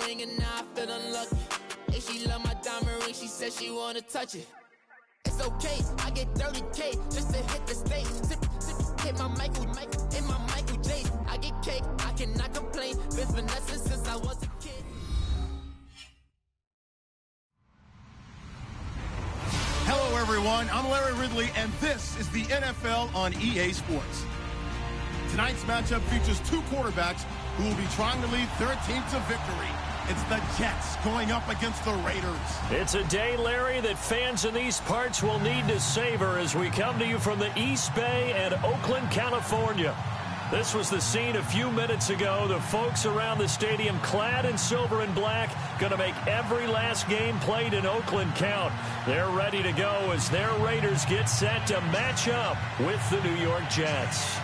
ring and now I feel unlucky. And she love my diamond ring, she said she wanna touch it. It's okay, I get 30K just to hit the stage. Sip, hit my Michael, in my Michael J. I get cake, I cannot complain. Been finessing since I was a kid. Hello, everyone. I'm Larry Ridley, and this is the NFL on EA Sports. Tonight's matchup features two quarterbacks who will be trying to lead their team to victory. It's the Jets going up against the Raiders. It's a day, Larry, that fans in these parts will need to savor as we come to you from the East Bay and Oakland, California. This was the scene a few minutes ago. The folks around the stadium clad in silver and black going to make every last game played in Oakland count. They're ready to go as their Raiders get set to match up with the New York Jets.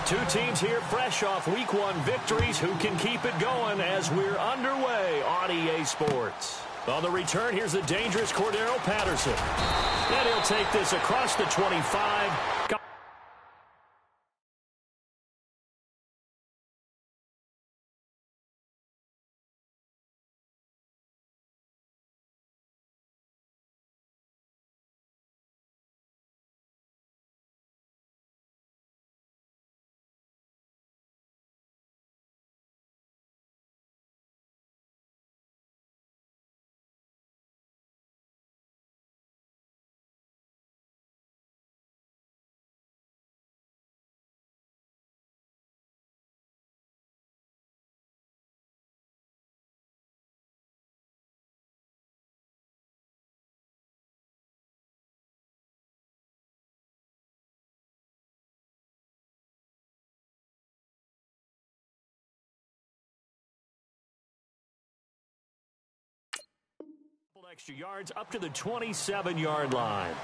Two teams here fresh off Week 1 victories. Who can keep it going as we're underway on EA Sports? On the return, here's the dangerous Cordero Patterson. And he'll take this across the 25. Extra yards up to the 27-yard line.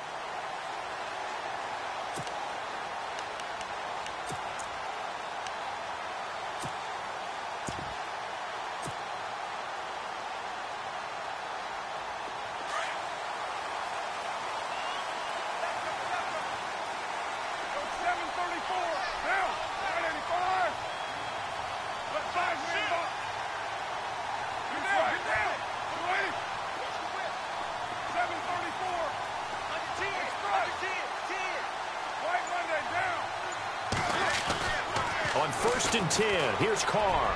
On 1st and 10, here's Carr.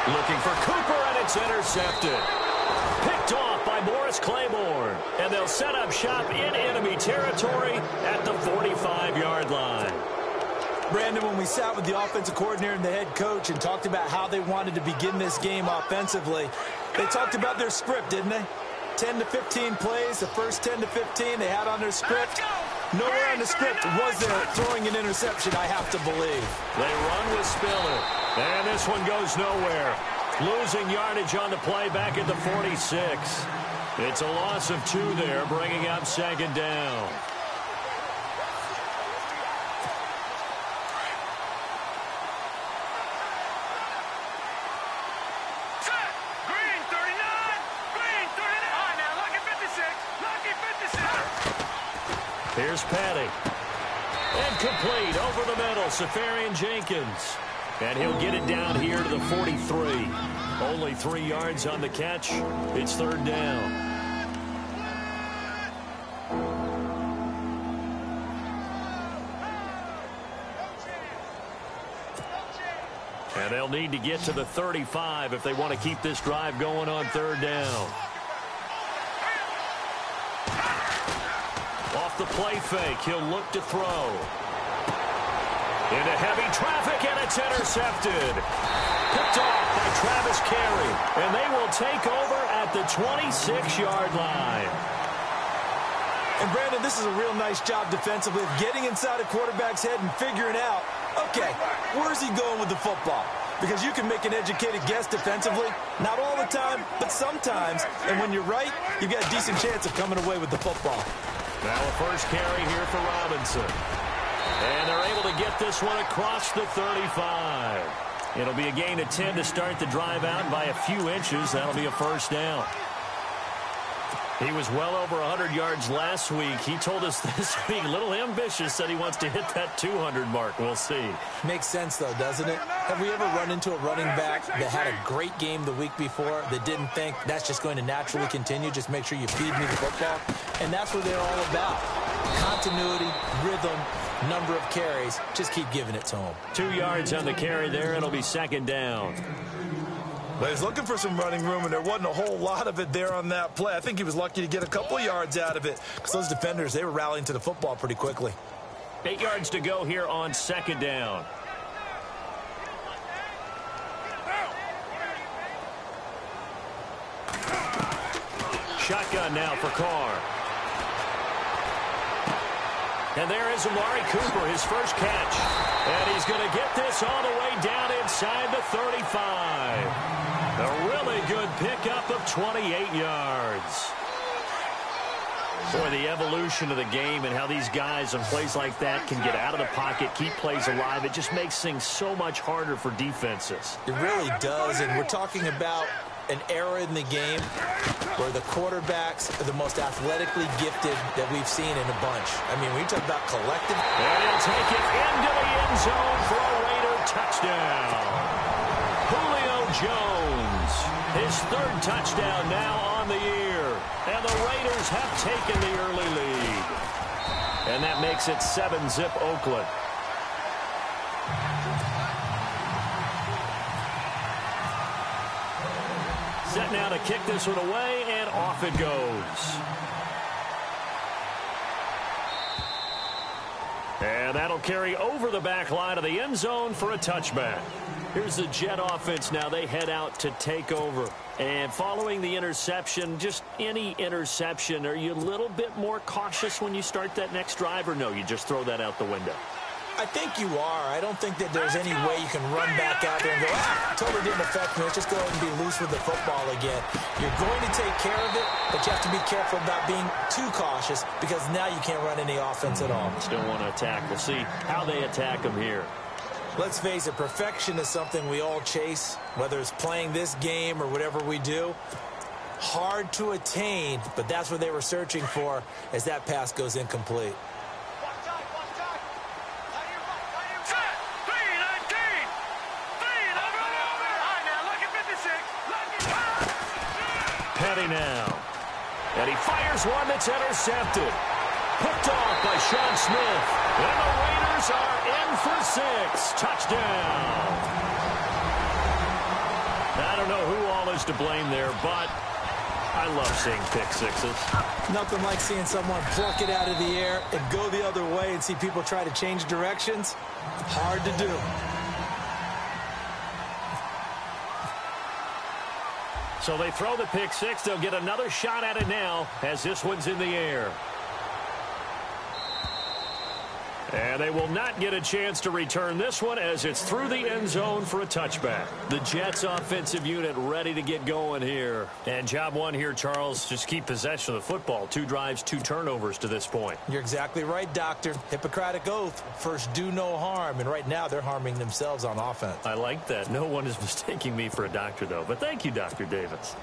Looking for Cooper, and it's intercepted. Picked off by Morris Claiborne. And they'll set up shop in enemy territory at the 45-yard line. Brandon, when we sat with the offensive coordinator and the head coach and talked about how they wanted to begin this game offensively, they talked about their script, didn't they? 10 to 15 plays, the first 10 to 15 they had on their script. Nowhere on the script was there throwing an interception, I have to believe. They run with Spiller, and this one goes nowhere. Losing yardage on the play back at the 46. It's a loss of 2 there, bringing up 2nd down. Here's Patty. And complete over the middle, Safarian Jenkins. And he'll get it down here to the 43. Only 3 yards on the catch. It's 3rd down. And they'll need to get to the 35 if they want to keep this drive going on 3rd down. Off the play fake, he'll look to throw. Into heavy traffic, and it's intercepted. Picked off by Travis Carey, and they will take over at the 26-yard line. And, Brandon, this is a real nice job defensively of getting inside a quarterback's head and figuring out, okay, where's he going with the football? Because you can make an educated guess defensively. Not all the time, but sometimes. And when you're right, you've got a decent chance of coming away with the football. Now a first carry here for Robinson. And they're able to get this one across the 35. It'll be a gain of 10 to start the drive out by a few inches. That'll be a first down. He was well over 100 yards last week. He told us this week, a little ambitious, said he wants to hit that 200 mark. We'll see. Makes sense, though, doesn't it? Have we ever run into a running back that had a great game the week before that didn't think that's just going to naturally continue? Just make sure you feed me the football. And that's what they're all about. Continuity, rhythm, number of carries. Just keep giving it to him. 2 yards on the carry there. It'll be second down. But he's looking for some running room, and there wasn't a whole lot of it there on that play. I think he was lucky to get a couple yards out of it because those defenders, they were rallying to the football pretty quickly. 8 yards to go here on second down. Shotgun now for Carr. And there is Amari Cooper, his first catch. And he's going to get this all the way down inside the 35. A really good pickup of 28 yards. Boy, the evolution of the game and how these guys on plays like that can get out of the pocket, keep plays alive, it just makes things so much harder for defenses. It really does, and we're talking about an era in the game where the quarterbacks are the most athletically gifted that we've seen in a bunch. I mean, when you talk about collective. And he'll take it into the end zone for a Raider touchdown. Julio Jones, his third touchdown now on the year. And the Raiders have taken the early lead. And that makes it 7-zip Oakland. Set now to kick this one away, and off it goes. And that'll carry over the back line of the end zone for a touchback. Here's the Jet offense now. They head out to take over. And following the interception, just any interception, are you a little bit more cautious when you start that next drive, or no, you just throw that out the window? I think you are. I don't think that there's any way you can run back out there and go, totally didn't affect me. Let's just go ahead and be loose with the football again. You're going to take care of it, but you have to be careful about being too cautious because now you can't run any offense at all. Still want to attack. We'll see how they attack them here. Let's face it, perfection is something we all chase, whether it's playing this game or whatever we do. Hard to attain, but that's what they were searching for as that pass goes incomplete. Petty now. And he fires one that's intercepted. Picked off by Sean Smith. And the Raiders are in for 6. Touchdown. I don't know who all is to blame there, but I love seeing pick sixes. Nothing like seeing someone pluck it out of the air and go the other way and see people try to change directions. Hard to do. So they throw the pick six. They'll get another shot at it now as this one's in the air. And they will not get a chance to return this one as it's through the end zone for a touchback. The Jets offensive unit ready to get going here. And job one here, Charles, just keep possession of the football. 2 drives, 2 turnovers to this point. You're exactly right, Doctor. Hippocratic oath. First, do no harm. And right now, they're harming themselves on offense. I like that. No one is mistaking me for a doctor, though. But thank you, Dr. Davis.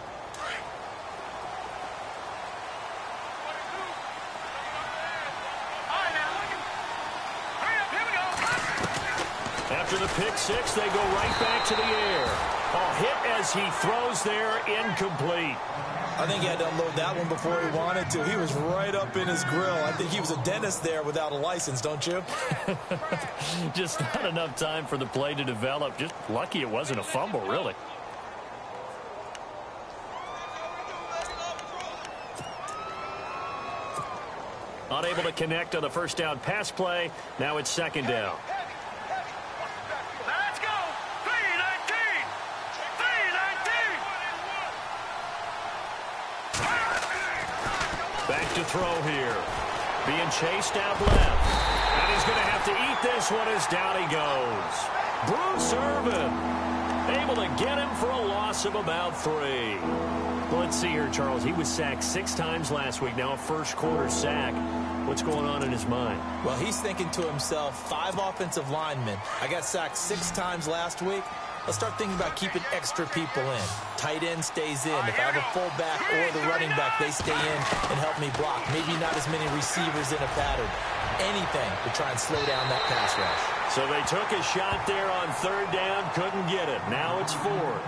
After the pick six, they go right back to the air. A hit as he throws there, incomplete. I think he had to unload that one before he wanted to. He was right up in his grill. I think he was a dentist there without a license, don't you? Just not enough time for the play to develop. Just lucky it wasn't a fumble, really. Unable to connect on the first down pass play. Now it's second down. Back to throw here. Being chased out left. And he's going to have to eat this one as down he goes. Bruce Irvin able to get him for a loss of about 3. Well, let's see here, Charles. He was sacked 6 times last week. Now a first quarter sack. What's going on in his mind? Well, he's thinking to himself, 5 offensive linemen. I got sacked 6 times last week. let's start thinking about keeping extra people in. Tight end stays in. If I have a fullback or the running back, they stay in and help me block. Maybe not as many receivers in a pattern. Anything to try and slow down that pass rush. So they took a shot there on third down, couldn't get it. Now it's fourth.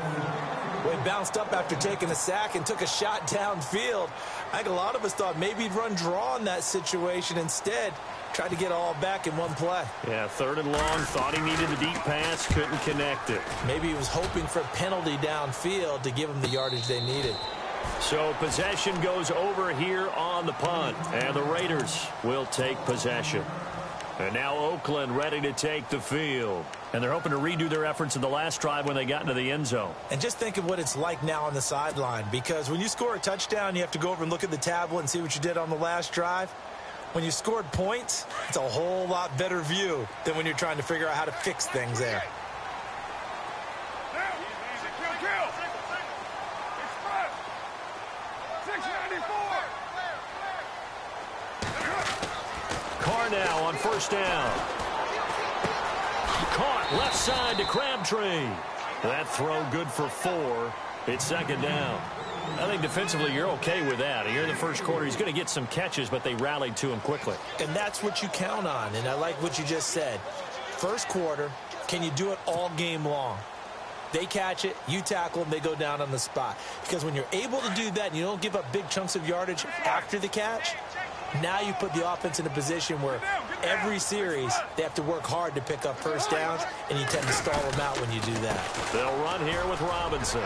Well, he bounced up after taking a sack and took a shot downfield. I think a lot of us thought maybe he'd run draw in that situation. Instead, tried to get all back in one play. Yeah, third and long, thought he needed the deep pass, couldn't connect it. Maybe he was hoping for a penalty downfield to give him the yardage they needed. So possession goes over here on the punt, and the Raiders will take possession. And now Oakland ready to take the field. And they're hoping to redo their efforts in the last drive when they got into the end zone. And just think of what it's like now on the sideline, because when you score a touchdown, you have to go over and look at the tablet and see what you did on the last drive. When you scored points, it's a whole lot better view than when you're trying to figure out how to fix things there. Carr now on first down. Caught left side to Crabtree. That throw good for 4. It's second down. I think defensively you're okay with that. Here in the first quarter, he's going to get some catches, but they rallied to him quickly. And that's what you count on, and I like what you just said. First quarter, can you do it all game long? They catch it, you tackle them, they go down on the spot. Because when you're able to do that and you don't give up big chunks of yardage after the catch, now you put the offense in a position where every series they have to work hard to pick up first downs, and you tend to stall them out when you do that. They'll run here with Robinson.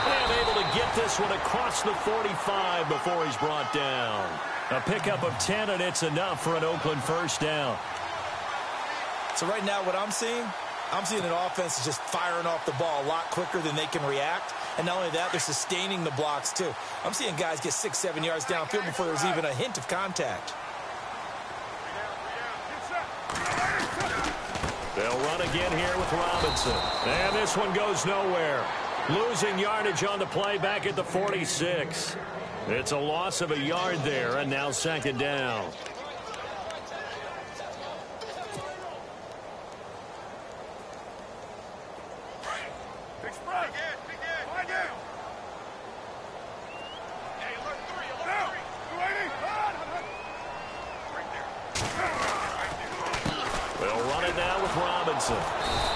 And able to get this one across the 45 before he's brought down. A pickup of 10, and it's enough for an Oakland first down. So right now what I'm seeing an offense that's just firing off the ball a lot quicker than they can react. And not only that, they're sustaining the blocks too. I'm seeing guys get 6-7 yards downfield before there's even a hint of contact. They'll run again here with Robinson. And this one goes nowhere. Losing yardage on the play back at the 46. It's a loss of a yard there, and now second down.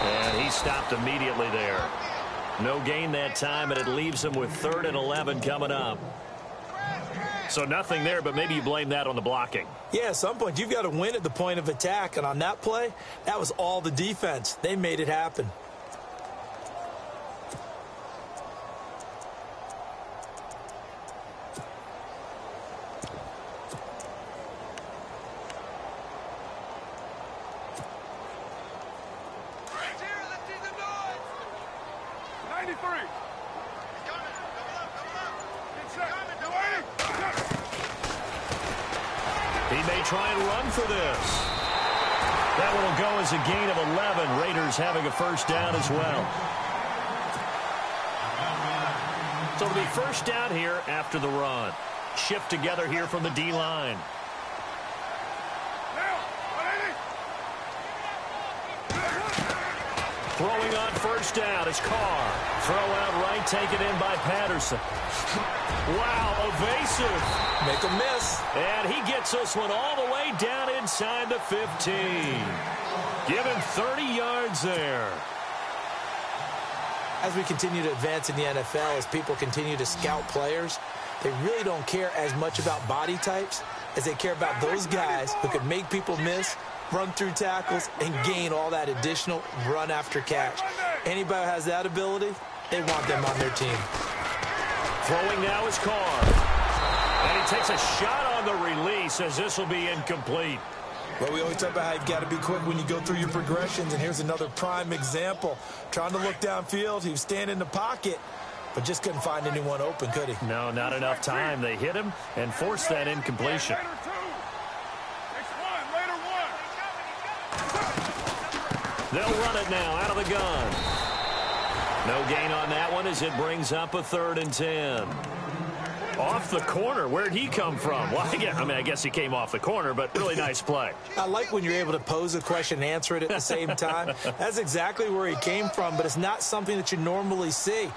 And he stopped immediately there. No gain that time, and it leaves him with 3rd and 11 coming up. So nothing there, but maybe you blame that on the blocking. Yeah, at some point you've got to win at the point of attack, and on that play, that was all the defense. They made it happen. Try and run for this. That one will go as a gain of 11. Raiders having a first down as well. So it'll be first down here after the run. Shift together here from the D-line. Throwing on first down is Carr. Throw out right, taken in by Patterson. Wow, evasive. Make a miss. And he gets this one all the way down inside the 15. Give him 30 yards there. As we continue to advance in the NFL, as people continue to scout players, they really don't care as much about body types as they care about those guys who can make people miss, run through tackles, and gain all that additional run after catch. Anybody who has that ability, they want them on their team. Throwing now is Carr. And he takes a shot on the release as this will be incomplete. Well, we always talk about how you've got to be quick when you go through your progressions, and here's another prime example. Trying to look downfield, he was standing in the pocket, but just couldn't find anyone open, could he? No, not enough time. They hit him and forced that incompletion. They'll run it now out of the gun. No gain on that one as it brings up a 3rd and 10. Off the corner. Where'd he come from? Well, I guess he came off the corner, but really nice play. I like when you're able to pose a question and answer it at the same time. That's exactly where he came from, but it's not something that you normally see.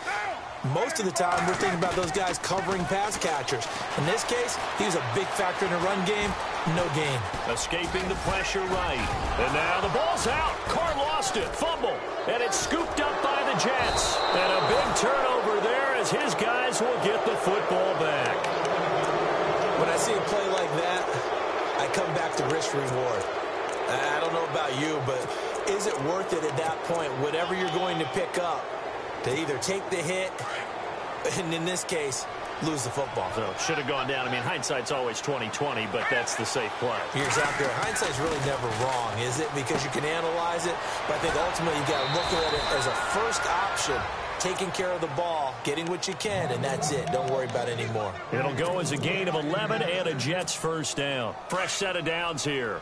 Most of the time, we're thinking about those guys covering pass catchers. In this case, he was a big factor in the run game. No gain. Escaping the pressure right. And now the ball's out. Carr lost it. Fumble. And it's scooped up by the Jets. And a big turnover there as his guys will get the football back. When I see a play like that, I come back to risk reward. I don't know about you, but is it worth it at that point, whatever you're going to pick up, to either take the hit, and in this case, lose the football? So should have gone down. Hindsight's always 20/20, but that's the safe play. You're exactly right. Hindsight's really never wrong, is it? Because you can analyze it, but I think ultimately you got to look at it as a first option, taking care of the ball, getting what you can, and that's it. Don't worry about it anymore. It'll go as a gain of 11 and a Jets first down. Fresh set of downs here.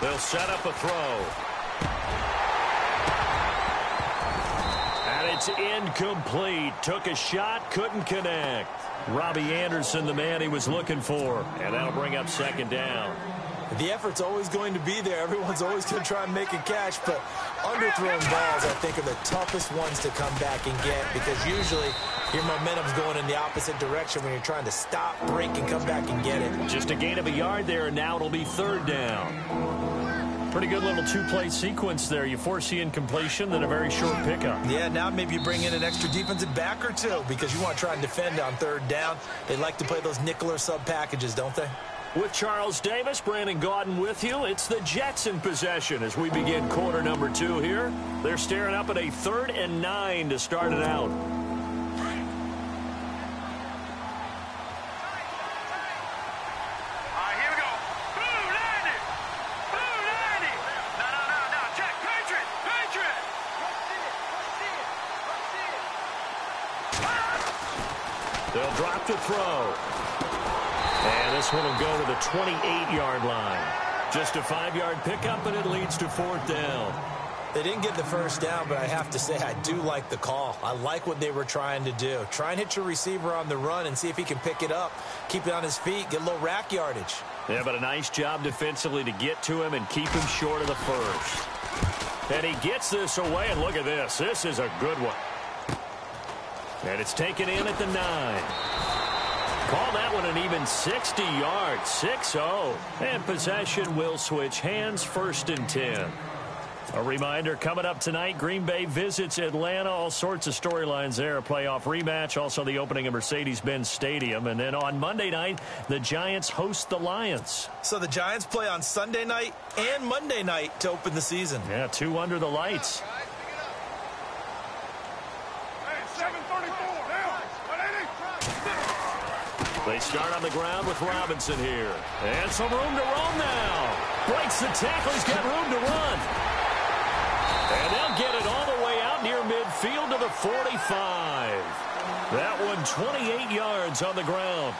They'll set up a throw. And it's incomplete. Took a shot, couldn't connect. Robbie Anderson, the man he was looking for. And that'll bring up second down. The effort's always going to be there. Everyone's always going to try and make a catch, but underthrown balls, I think, are the toughest ones to come back and get, because usually your momentum's going in the opposite direction when you're trying to stop, break, and come back and get it. Just a gain of a yard there, and now it'll be third down. Pretty good little two-play sequence there. You force the incompletion, then a very short pickup. Yeah, now maybe you bring in an extra defensive back or two, because you want to try and defend on third down. They like to play those nickel or sub packages, don't they? With Charles Davis, Brandon Gaudin with you. It's the Jets in possession as we begin quarter number 2 here. They're staring up at a 3rd and 9 to start it out. They'll drop the throw. And this one will go to the 28-yard line. Just a 5-yard pickup, and it leads to 4th down. They didn't get the first down, but I have to say I do like the call. I like what they were trying to do. Try and hit your receiver on the run and see if he can pick it up. Keep it on his feet, get a little rack yardage. Yeah, but a nice job defensively to get to him and keep him short of the first. And he gets this away, and look at this. This is a good one. And it's taken in at the 9. Call that one an even 60 yards, 6-0. And possession will switch hands, 1st and 10. A reminder, coming up tonight, Green Bay visits Atlanta. All sorts of storylines there. A playoff rematch, also the opening of Mercedes-Benz Stadium. And then on Monday night, the Giants host the Lions. So the Giants play on Sunday night and Monday night to open the season. Yeah, 2 under the lights. They start on the ground with Robinson here. And some room to roam now. Breaks the tackle. He's got room to run. And they'll get it all the way out near midfield to the 45. That one 28 yards on the ground.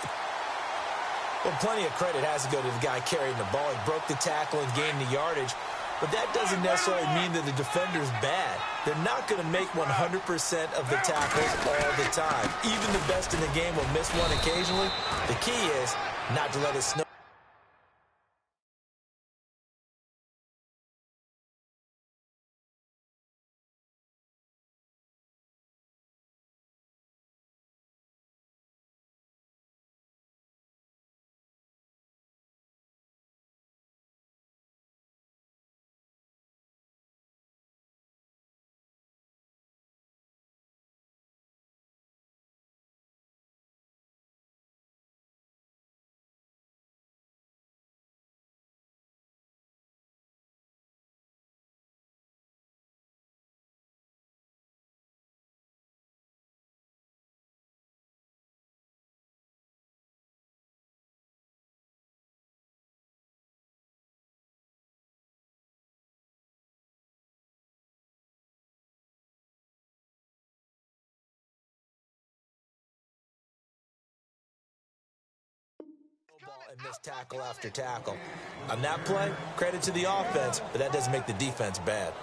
Well, plenty of credit has to go to the guy carrying the ball. He broke the tackle and gained the yardage. But that doesn't necessarily mean that the defender's bad. They're not going to make 100% of the tackles all the time. Even the best in the game will miss one occasionally. The key is not to let it snow. and miss tackle after tackle. On that play, credit to the offense, but that doesn't make the defense bad.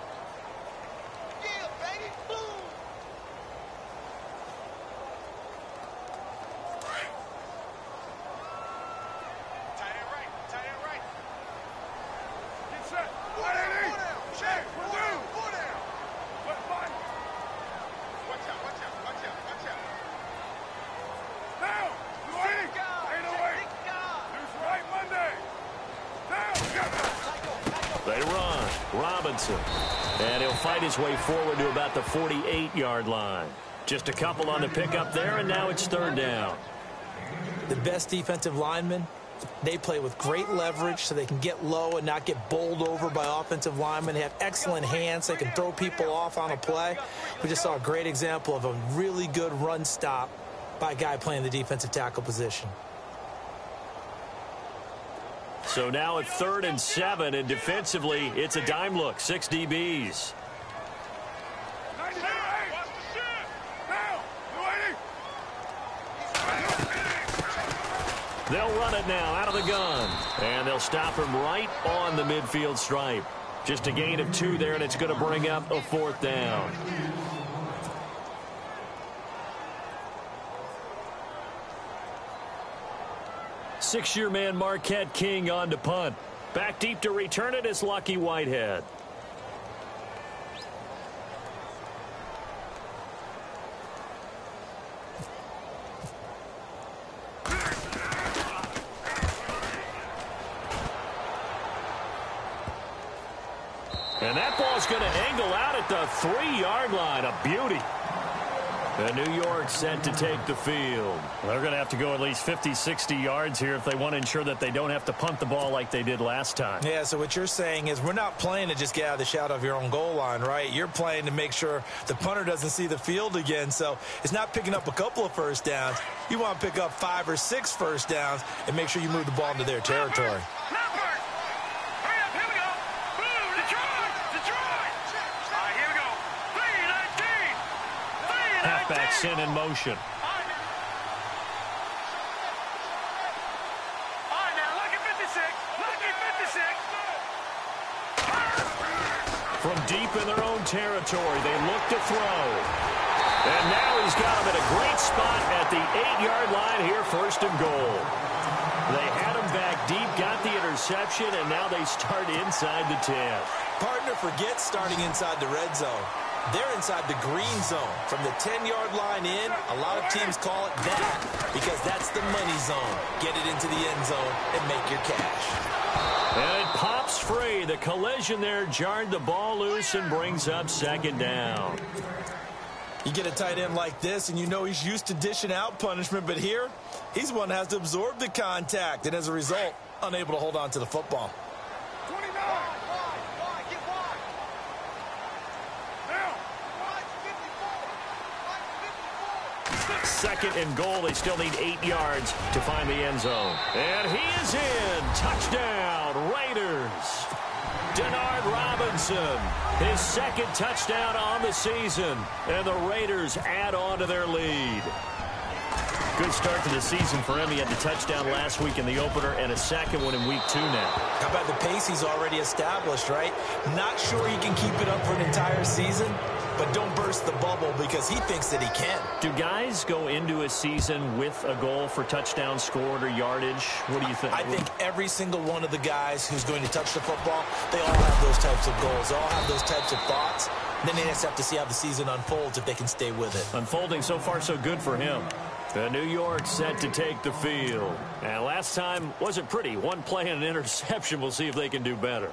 They run. Robinson. And he'll fight his way forward to about the 48-yard line. Just a couple on the pickup there, and now it's third down. The best defensive linemen, they play with great leverage so they can get low and not get bowled over by offensive linemen. They have excellent hands. They can throw people off on a play. We just saw a great example of a really good run stop by a guy playing the defensive tackle position. So now at 3rd and 7, and defensively, it's a dime look. 6 DBs. They'll run it now out of the gun. And they'll stop him right on the midfield stripe. Just a gain of 2 there, and it's going to bring up a 4th down. Six-year man Marquette King on to punt. Back deep to return it is Lucky Whitehead. And that ball's going to angle out at the 3-yard line. A beauty. And New York set to take the field. They're going to have to go at least 50, 60 yards here if they want to ensure that they don't have to punt the ball like they did last time. Yeah, so what you're saying is we're not playing to just get out of the shadow of your own goal line, right? You're playing to make sure the punter doesn't see the field again. So it's not picking up a couple of first downs. You want to pick up 5 or 6 first downs and make sure you move the ball into their territory. Halfback sent in motion. From deep in their own territory, they look to throw. And now he's got him at a great spot at the 8-yard line here, 1st and goal. They had him back deep, got the interception, and now they start inside the 10. Partner forgets starting inside the red zone. They're inside the green zone. From the 10-yard line in, a lot of teams call it that because that's the money zone. Get it into the end zone and make your cash. And it pops free. The collision there jarred the ball loose and brings up 2nd down. You get a tight end like this, and you know he's used to dishing out punishment, but here, he's one that has to absorb the contact, and as a result, unable to hold on to the football. 2nd and goal. They still need 8 yards to find the end zone. And he is in. Touchdown, Raiders. Denard Robinson, his 2nd touchdown on the season. And the Raiders add on to their lead. Good start to the season for him. He had the touchdown last week in the opener and a 2nd one in week 2 now. How about the pace he's already established, right? Not sure he can keep it up for an entire season, but don't burst the bubble because he thinks that he can. Do guys go into a season with a goal for touchdown scored or yardage? What do you think? I think every single one of the guys who's going to touch the football, they all have those types of goals. They all have those types of thoughts. Then they just have to see how the season unfolds if they can stay with it. Unfolding so far so good for him. The New York set to take the field. And last time wasn't pretty. One play and an interception. We'll see if they can do better.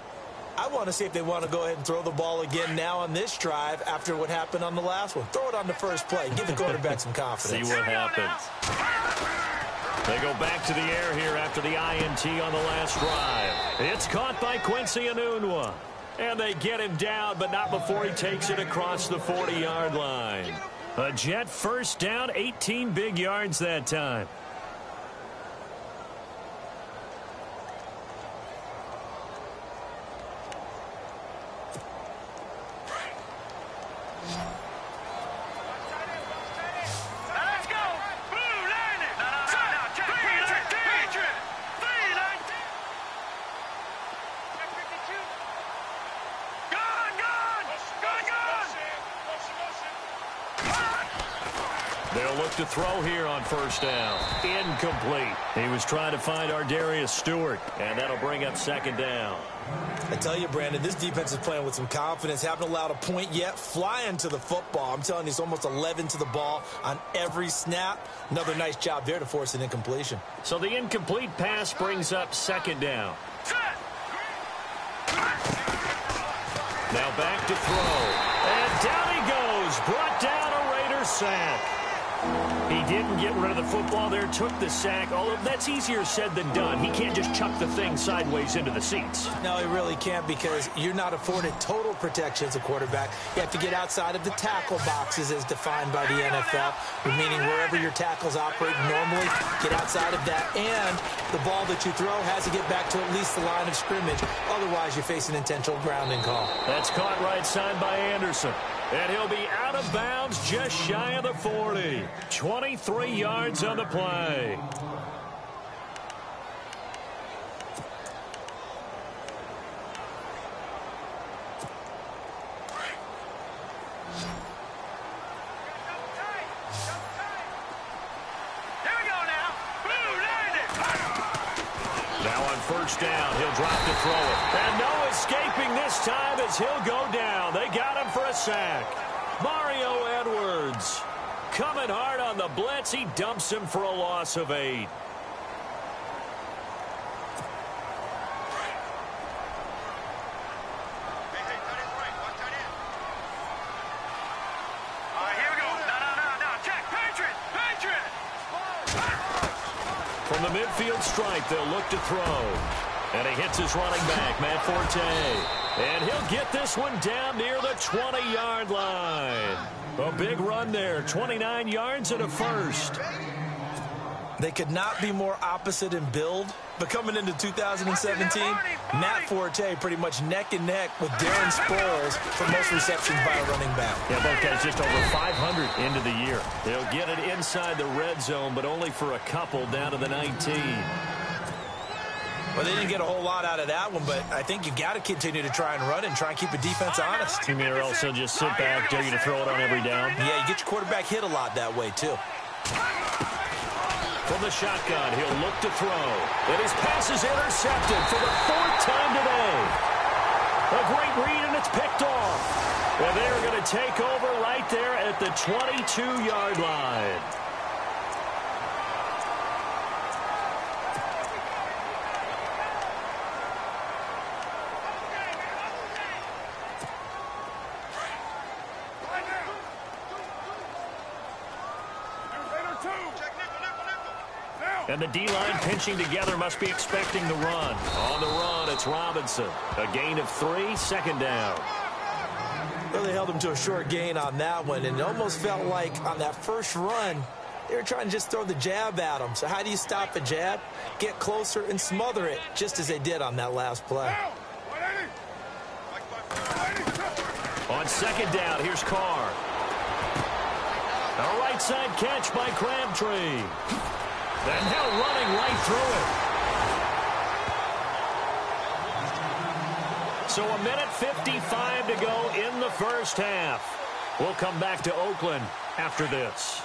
I want to see if they want to go ahead and throw the ball again now on this drive after what happened on the last one. Throw it on the first play. Give the quarterback some confidence. See what happens. They go back to the air here after the INT on the last drive. It's caught by Quincy Enunwa. And they get him down, but not before he takes it across the 40-yard line. A Jet first down, 18 big yards that time. Let's go. Blue, line it. They'll look to throw here on first down. Incomplete. He was trying to find Ardarius Stewart, and that'll bring up second down. I tell you, Brandon, this defense is playing with some confidence. Haven't allowed a point yet. Flying to the football. I'm telling you, it's almost 11 to the ball on every snap. Another nice job there to force an incompletion. So the incomplete pass brings up second down. Now back to throw. And down he goes. Brought down a Raiders sack. He didn't get rid of the football there, took the sack, although that's easier said than done. He can't just chuck the thing sideways into the seats. No, he really can't, because you're not afforded total protection as a quarterback. You have to get outside of the tackle boxes as defined by the NFL, meaning wherever your tackles operate normally, get outside of that, and the ball that you throw has to get back to at least the line of scrimmage. Otherwise, you face an intentional grounding call. That's caught right side by Anderson. And he'll be out of bounds just shy of the 40. 23 yards on the play. Now on first down, he'll drop to throw it. And no escaping this time as he'll go down. They got him for a sack. Mario Edwards coming hard on the blitz. He dumps him for a loss of 8. From the midfield stripe, they'll look to throw. And he hits his running back, Matt Forte. And he'll get this one down near the 20-yard line. A big run there, 29 yards and a first. They could not be more opposite in build, but coming into 2017, Matt Forte pretty much neck and neck with Darren Sproles for most receptions by a running back. Yeah, both guys just over 500 into the year. They'll get it inside the red zone, but only for a couple down to the 19. Well, they didn't get a whole lot out of that one, but I think you got to continue to try and run and try and keep the defense honest. You mean or also just sit back, dare you to throw it on every down? Yeah, you get your quarterback hit a lot that way, too. From the shotgun, he'll look to throw. And his pass is intercepted for the 4th time today. A great read, and it's picked off. And they're going to take over right there at the 22-yard line. And the D-line pinching together, must be expecting the run. On the run, it's Robinson. A gain of 3, second down. Well, they held him to a short gain on that one, and it almost felt like on that first run, they were trying to just throw the jab at him. So how do you stop a jab? Get closer and smother it, just as they did on that last play. On second down, here's Carr. A right side catch by Crabtree. And now running right through it. So a minute 55 to go in the first half. We'll come back to Oakland after this.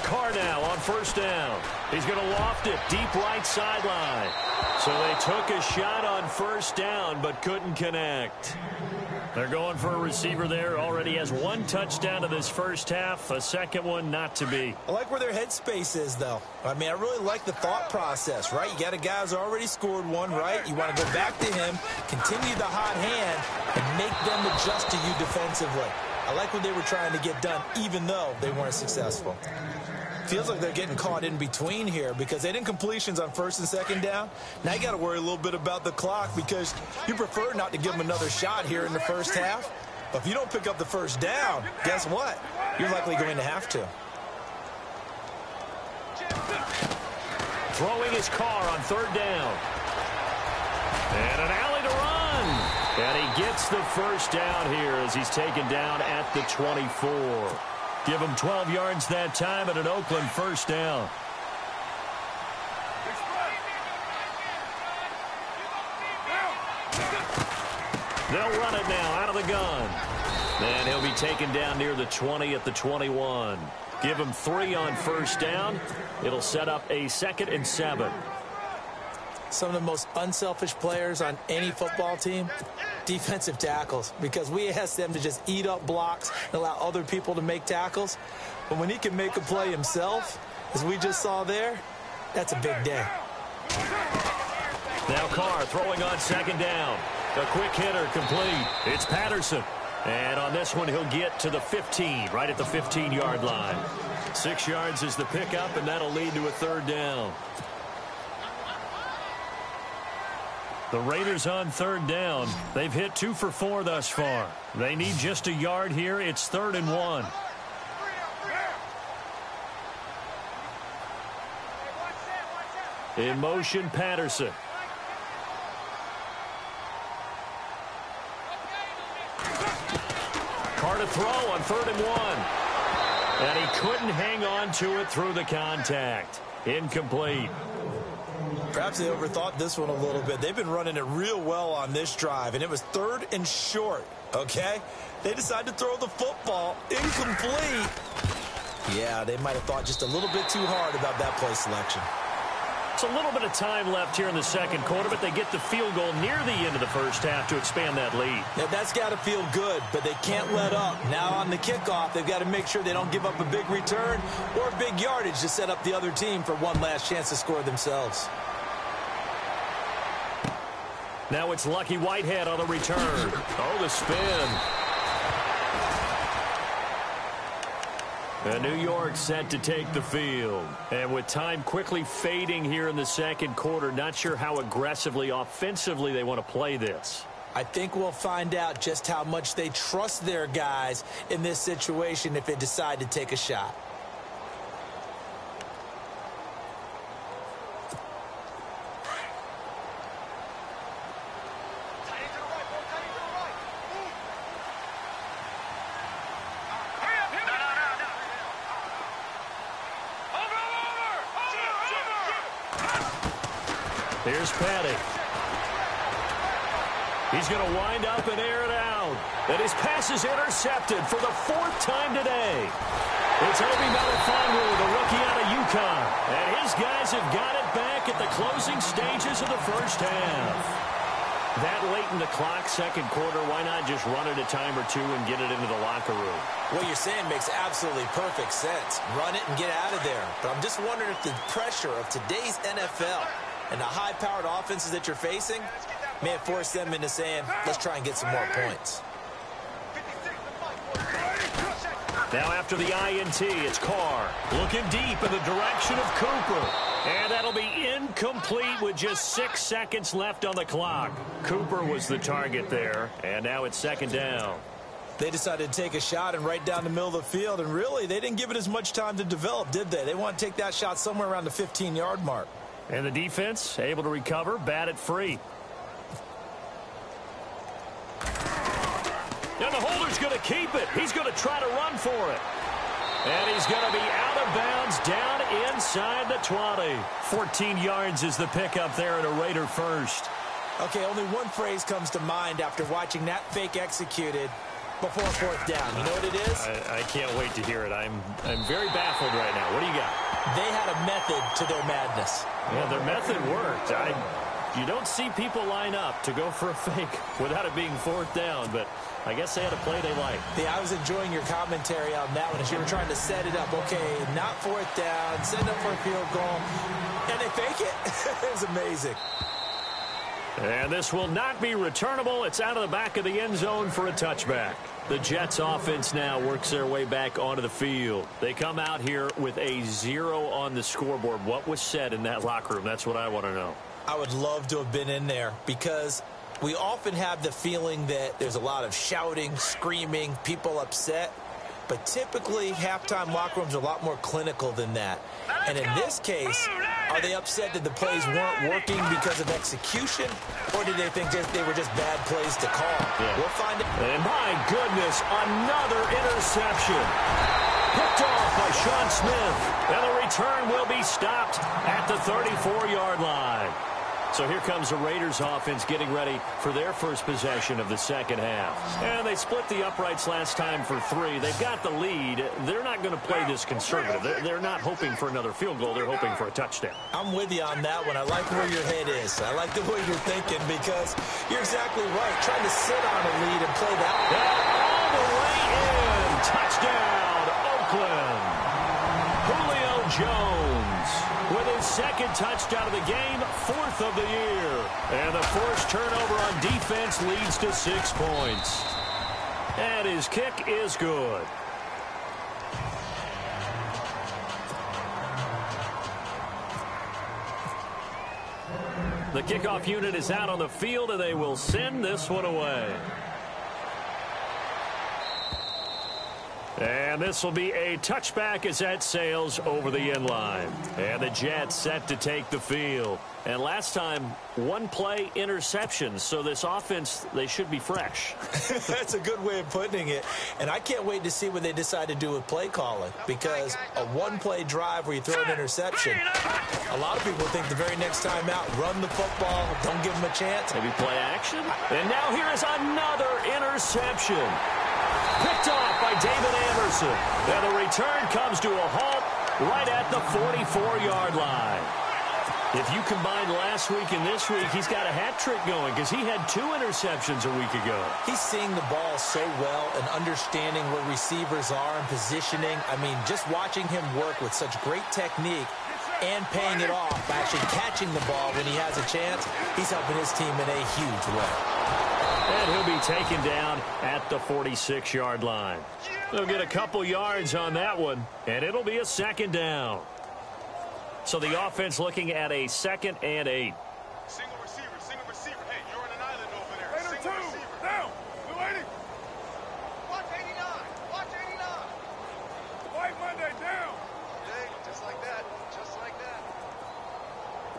Carr now on first down. He's going to loft it deep right sideline. So they took a shot on first down but couldn't connect. They're going for a receiver there. Already has 1 touchdown to this first half. A second one not to be. I like where their headspace is, though. I mean, I really like the thought process, right? You got a guy who's already scored one, right? You want to go back to him, continue the hot hand, and make them adjust to you defensively. I like what they were trying to get done, even though they weren't successful. Feels like they're getting caught in between here because they didn't completions on first and second down. Now you got to worry a little bit about the clock because you prefer not to give them another shot here in the first half. But if you don't pick up the first down, guess what? You're likely going to have to. Throwing his Carr on third down. And an alley to run. And he gets the first down here as he's taken down at the 24. Give him 12 yards that time at an Oakland first down. They'll run it now out of the gun. And he'll be taken down near the 20 at the 21. Give him 3 on first down. It'll set up a 2nd and 7. Some of the most unselfish players on any football team, defensive tackles, because we ask them to just eat up blocks and allow other people to make tackles. But when he can make a play himself, as we just saw there, that's a big day. Now Carr throwing on 2nd down. A quick hitter complete. It's Patterson. And on this one, he'll get to the 15, right at the 15-yard line. 6 yards is the pickup, and that'll lead to a 3rd down. The Raiders on 3rd down. They've hit 2 for 4 thus far. They need just a yard here. It's 3rd and 1. In motion, Patterson. Carr to throw on 3rd and 1. And he couldn't hang on to it through the contact. Incomplete. Perhaps they overthought this one a little bit. They've been running it real well on this drive, and it was 3rd and short, okay? They decided to throw the football. Incomplete. Yeah, they might have thought just a little bit too hard about that play selection. It's a little bit of time left here in the 2nd quarter, but they get the field goal near the end of the 1st half to expand that lead. Now, that's got to feel good, but they can't let up. Now on the kickoff, they've got to make sure they don't give up a big return or big yardage to set up the other team for one last chance to score themselves. Now it's Lucky Whitehead on the return. Oh, the spin. And New York set to take the field. And with time quickly fading here in the 2nd quarter, not sure how aggressively, offensively they want to play this. I think we'll find out just how much they trust their guys in this situation if they decide to take a shot. Here's Patty. He's going to wind up and air it out. And his pass is intercepted for the 4th time today. It's Obi Melifonwu, the rookie out of UConn. And his guys have got it back at the closing stages of the 1st half. That late in the clock, 2nd quarter, why not just run it a time or 2 and get it into the locker room? What you're saying makes absolutely perfect sense. Run it and get out of there. But I'm just wondering if the pressure of today's NFL and the high-powered offenses that you're facing may have forced them into saying, let's try and get some more points. Now after the INT, it's Carr looking deep in the direction of Cooper. And that'll be incomplete with just 6 seconds left on the clock. Cooper was the target there, and now it's 2nd down. They decided to take a shot and right down the middle of the field, and really, they didn't give it as much time to develop, did they? They want to take that shot somewhere around the 15-yard mark. And the defense able to recover, bat it free. And the holder's going to keep it. He's going to try to run for it. And he's going to be out of bounds down inside the 20. 14 yards is the pickup there at a Raider first. Okay, only one phrase comes to mind after watching that fake executed before 4th down. You know what it is? I can't wait to hear it. I'm very baffled right now. What do you got? They had a method to their madness. Yeah, their method worked. You don't see people line up to go for a fake without it being 4th down, but I guess they had a play they liked. Yeah, I was enjoying your commentary on that one as you were trying to set it up. Okay, not 4th down, send up for a field goal, and they fake it. It was amazing. And this will not be returnable. It's out of the back of the end zone for a touchback. The Jets offense now works their way back onto the field. They come out here with a 0 on the scoreboard. What was said in that locker room? That's what I want to know. I would love to have been in there because we often have the feeling that there's a lot of shouting, screaming, people upset. But typically, halftime locker rooms are a lot more clinical than that. And in this case, are they upset that the plays weren't working because of execution? Or did they think they were just bad plays to call? Yeah. We'll find out. And my goodness, another interception. Picked off by Sean Smith. And the return will be stopped at the 34-yard line. So here comes the Raiders offense getting ready for their first possession of the second half. And they split the uprights last time for 3. They've got the lead. They're not going to play this conservative. They're not hoping for another field goal. They're hoping for a touchdown. I'm with you on that one. I like where your head is. I like the way you're thinking because you're exactly right. Trying to sit on a lead and play that. All the way in. Touchdown, Oakland. Julio Jones with his second touchdown of the game, 4th of the year. And the forced turnover on defense leads to 6 points. And his kick is good. The kickoff unit is out on the field, and they will send this one away. And this will be a touchback as that sails over the end line. And the Jets set to take the field. And last time, 1 play interception. So this offense, they should be fresh. That's a good way of putting it. And I can't wait to see what they decide to do with play calling. Because a 1-play drive where you throw an interception, a lot of people think the very next time out, run the football, don't give them a chance. Maybe play action. And now here is another interception. Picked off by David Anderson. And the return comes to a halt right at the 44-yard line. If you combine last week and this week, he's got a hat trick going because he had 2 interceptions a week ago. He's seeing the ball so well and understanding where receivers are and positioning. I mean, just watching him work with such great technique and paying it off by actually catching the ball when he has a chance, he's helping his team in a huge way. And he'll be taken down at the 46-yard line. They'll get a couple yards on that one, and it'll be a second down. So the offense looking at a 2nd and 8. Single receiver. Hey, you're on an island over there. Single receiver. Down. Blue 80. Watch 89. Watch 89. White Monday, down. Hey, just like that. Just like that.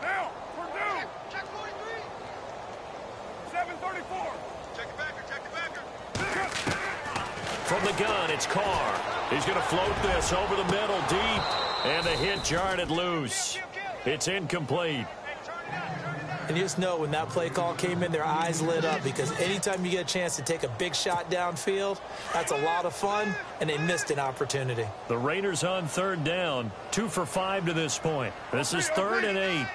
Down. Purdue. Check 43. 734. Check it backer. Check it backer. From the gun, it's Carr. He's going to float this over the middle deep. And the hit jarred it loose. It's incomplete. And you just know when that play call came in, their eyes lit up because anytime you get a chance to take a big shot downfield, that's a lot of fun, and they missed an opportunity. The Raiders on 3rd down, 2 for 5 to this point. This is 3rd and 8.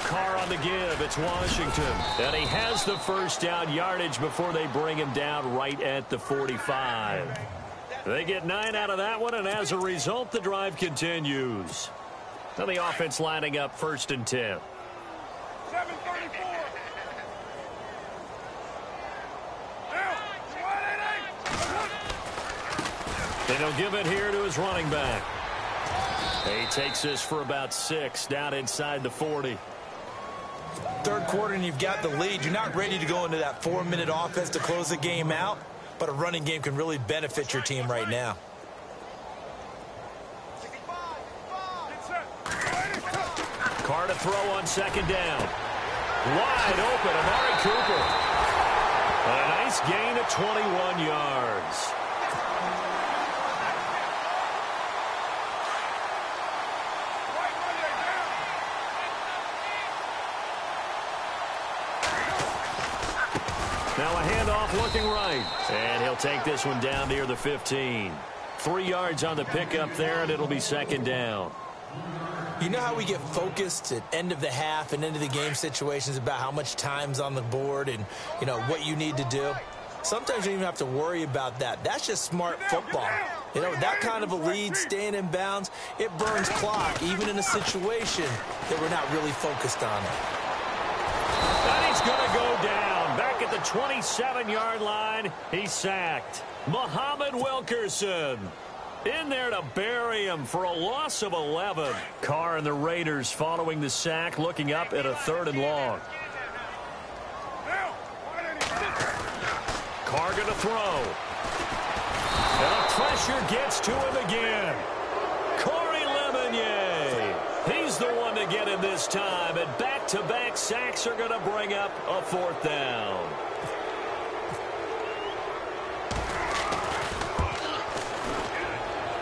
Carr on the give. It's Washington. And he has the first down yardage before they bring him down right at the 45. They get 9 out of that one, and as a result, the drive continues. Now the offense lining up 1st and 10. 734. And he'll give it here to his running back. He takes this for about 6 down inside the 40. 3rd quarter, and you've got the lead. You're not ready to go into that 4-minute offense to close the game out. But a running game can really benefit your team right now. Carr to throw on 2nd down. Wide open, Amari Cooper. A nice gain of 21 yards. Now a handoff looking right. And he'll take this one down near the 15. 3 yards on the pickup there, and it'll be 2nd down. You know how we get focused at end of the half and end of the game situations about how much time's on the board and, you know, what you need to do? Sometimes you don't even have to worry about that. That's just smart football. You know, that kind of a lead, staying in bounds, it burns clock, even in a situation that we're not really focused on it. And he's going to go down. Back at the 27-yard line, he's sacked. Muhammad Wilkerson in there to bury him for a loss of 11. Carr and the Raiders following the sack, looking up at a 3rd and long. Carr going to throw. And the pressure gets to him again. Corey Lemonnier. He's the one to get him this time. And back-to-back sacks are going to bring up a 4th down.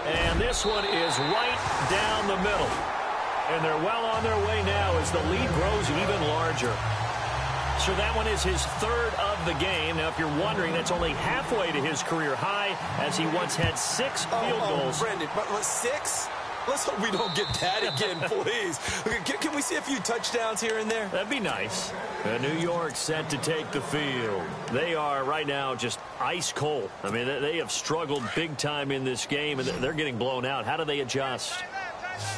And this one is right down the middle. And they're well on their way now as the lead grows even larger. So that one is his third of the game. Now, if you're wondering, that's only halfway to his career high, as he once had 6 field goals. Brendan, but 6? Let's hope we don't get that again, please. Can we see a few touchdowns here and there? That'd be nice. New York set to take the field. They are right now just ice cold. I mean, they have struggled big time in this game, and they're getting blown out. How do they adjust?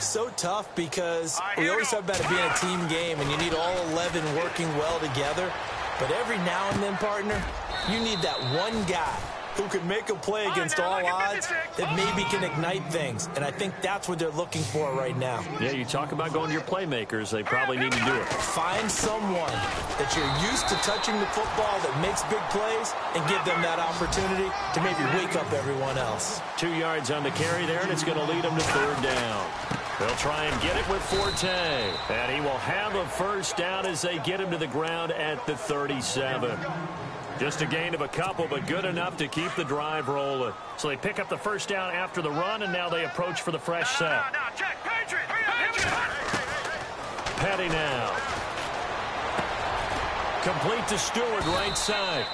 So tough because we always talk about it being a team game and you need all 11 working well together. But every now and then, partner, you need that one guy who can make a play against all odds that maybe can ignite things. And I think that's what they're looking for right now. Yeah, you talk about going to your playmakers. They probably need to do it. Find someone that you're used to touching the football that makes big plays and give them that opportunity to maybe wake up everyone else. 2 yards on the carry there, and it's going to lead them to third down. They'll try and get it with Forte. And he will have a first down as they get him to the ground at the 37. Just a gain of a couple, but good enough to keep the drive rolling. So they pick up the first down after the run, and now they approach for the fresh set. Petty now. Complete to Stewart, right side.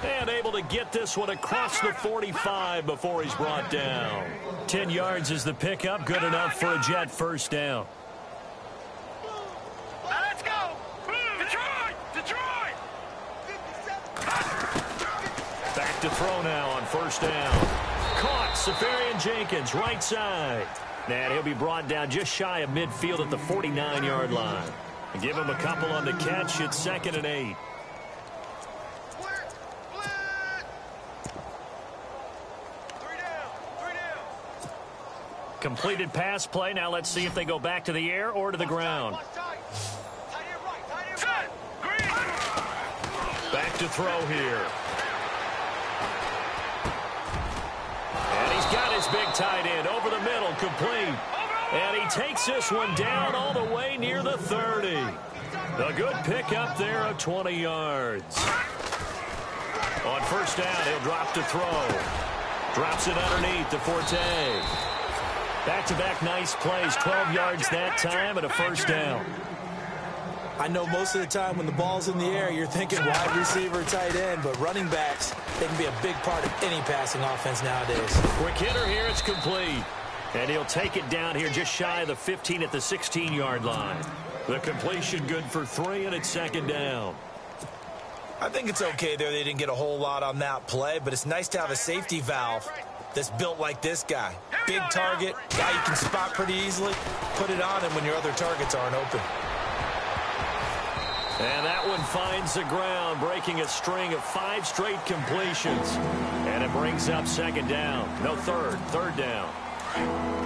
And able to get this one across the 45 before he's brought down. 10 yards is the pickup, good enough for a Jet first down. Let's go! Detroit! Detroit! Back to throw now on first down. Caught, Safarian Jenkins, right side. And he'll be brought down just shy of midfield at the 49-yard line. And give him a couple on the catch. It's 2nd and 8. Completed pass play. Now let's see if they go back to the air or to the ground. Back to throw here. And he's got his big tight end over the middle, complete. And he takes this one down all the way near the 30. A good pickup there of 20 yards. On first down, he'll drop to throw. Drops it underneath to Forte. Back-to-back nice plays, 12 yards that time and a first down. I know most of the time when the ball's in the air, you're thinking wide receiver, tight end, but running backs, they can be a big part of any passing offense nowadays. Quick hitter here, it's complete. And he'll take it down here just shy of the 15 at the 16-yard line. The completion good for 3, and it's 2nd down. I think it's okay there. They didn't get a whole lot on that play, but it's nice to have a safety valve that's built like this guy. Big target, guy you can spot pretty easily. Put it on him when your other targets aren't open. And that one finds the ground, breaking a string of 5 straight completions. And it brings up 2nd down. No, third down.